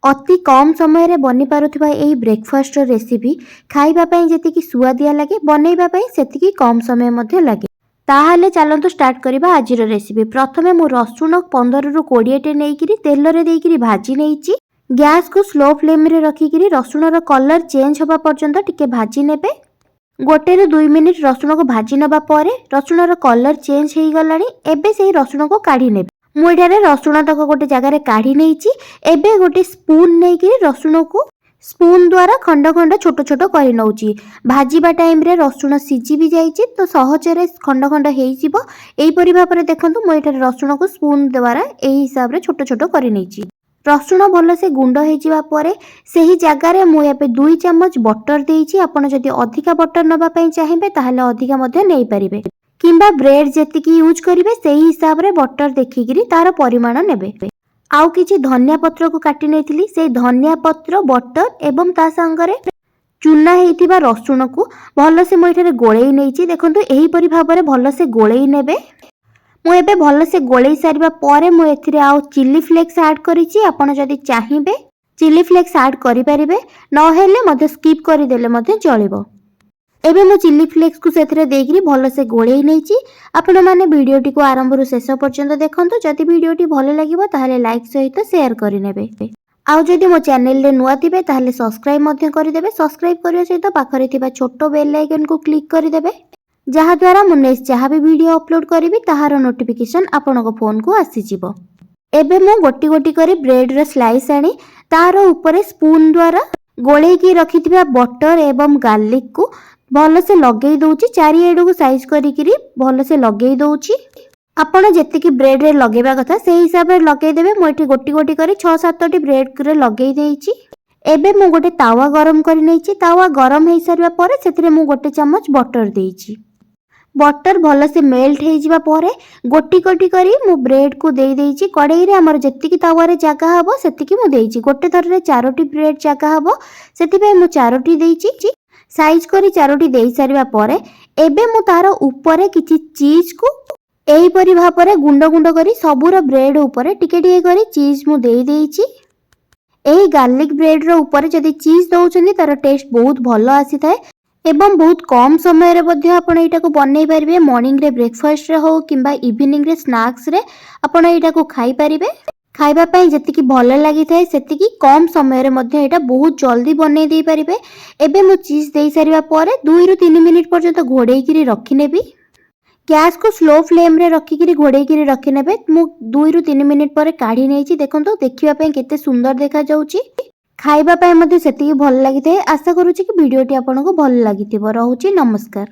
अति कम समय रे बनी पारुथिबा एही ब्रेकफास्ट रेसिपी खाइबा पई जेतिकी सुआदिया लागे बनैबा पई सेतिकी कम समय मध्ये लागे। ताहाले चलंतु स्टार्ट करिबा आजिर रेसिपी। प्रथमे मु रसुण 15 रु 20 टे नेइकिरी तेल रे देइकिरी भाजी नेइची। गैस को स्लो फ्लेम रे रखिकिरी रसुण रो कलर चेंज होबा पर्यंत टिके भाजी नेबे। 1 ରୁ 2 मिनिट रसुण को भाजी नबा परे रसुण रो कलर चेंज हेई गलानी। एबे सेही रसुण को काढी नेबे। मु एठारे रसुण तक गोटे जगह रे काढी नेइची। एबे गोटे स्पून नेइकिरी रसुण को स्पून द्वारा खंड खंड छोट छोट करि नउची। भाजीबा टाइम रे रसुण सिजी भी जाईची तो सहज रे खंड खंड हेई जिवो। एई परि भाबरे देखंतु मु एठारे रसुण को स्पून द्वारा एई हिसाब रे छोट छोट करि नेइची। रसुण भल से गुंड हो जावा परे सही जगार मुझे 2 चम्मच बटर देइछि। आपण जदि अधिका बटर नबा पई चाहिबे ताहले अधिका मध्ये नै परिबे किंबा ब्रेड जेतिकी यूज करिवे सही हिसाब रे बटर देखिकिरी तार परिमाण नेबे। आउ किछि धनिया पत्र को काटी नेथिली से धनिया पत्र बटर एवं ता संगरे चुना हेतिबा रसुण को भल से मु एठारे गोळेई नेइछि। देखंतु एही परि भाबरे भल से गोळेई नेबे। मु एबे भल से गोळेई सारिबा परे मु एथिरे आउ चिली फ्लेक्स ऐड करिछि। आपण जदि चाहिबे चिली फ्लेक्स ऐड करि परिबे न हेले मध्ये स्किप करि देले मध्ये चलिबो। एबे मु चिली फ्लेक्स को सेथिरे देगिरी भल से गोळेई नेइछि। आपण माने वीडियोटी को आरंभ रु शेष पर्यंत देखंतु। जदि वीडियोटी भल लागिबो ताहले लाइक सहित शेयर करि नेबे। आउ जदि मो चैनल रे नुआ थिबे ताहले सब्सक्राइब मध्ये करि देबे। सब्सक्राइब करिया सहित पाखरे थिबा छोटो बेल आइकन को क्लिक करि देबे जहा द्वारा मु नेक्स्ट जहा भी वीडियो अपलोड करिवि ताहार नोटिफिकेशन आपनको फोन को आसी जिवो। एबे मु गोटी गोटी करी ब्रेड रे स्लाइस आनी तार ऊपर स्पून द्वारा गोळेई की रखिथिबा बटर एवं गार्लिक को भल से लगेई दउची। चारि एडु को साइज करिकिरी भल से लगेई दउची। आपण जेतिकी ब्रेड रे लगेबा कथा सेही हिसाब रे लगेई देबे। मु एठी गोटी गोटी करी 6-7 टी ब्रेड रे लगेई देइची। एबे मु गोटे तावा गरम करि नेइची। तावा गरम हेई सारिबा परे सेथिरे मु गोटे चम्मच बटर देइची। बटर भल से मेल्ट हो जावा परे गोटी गोटी करी मु ब्रेड को दे देइची। कड़ाई रे हमर जेतिकी तावा रे जगह हबो सेतिकी मु देइची। गोटे थर रे 4टी ब्रेड जगह हबो सेति पे मु 4टी देइची। साइज करी 4टी देई सारिबा परे एबे मु तार ऊपर किछि चीज को एही परि भापरे गुंड गुंड करी सबुर ब्रेड ऊपर टिके टिके करी चीज मु देई देइची। एही गार्लिक ब्रेड रो ऊपर जदि चीज दउचंदी तार टेस्ट बहुत भलो आसी थाए एवं बहुत कम समय रे मध्ये आपण एटा को बनै परिबे। मॉर्निंग रे ब्रेकफास्ट रे हो किंबा इवनिंग रे स्नैक्स रे आपण एटा को खाई परिबे। खाइबा पई जेतिकी भलो लागि थाए सेतिकी कम समय रे मध्ये एटा बहुत जल्दी बनै देई परिबे। एबे मु चीज देई सारिबा परे 2 ରୁ 3 मिनिट पर्यंत घोड़ेई किरी रखि नेबी। गैस को स्लो फ्लेम रे रखि किरी घोड़ेई किरी रखि नेबे। मु 2 ରୁ 3 मिनिट परे काढी नेइची। देखंतु देखिबा पई केते सुंदर देखा जाउची। खाइबा पई मध्ये सेतिकी भल लागि थाए। आशा करूची कि वीडियोटी आपनको भल लागिथिबो। रहूची नमस्कार।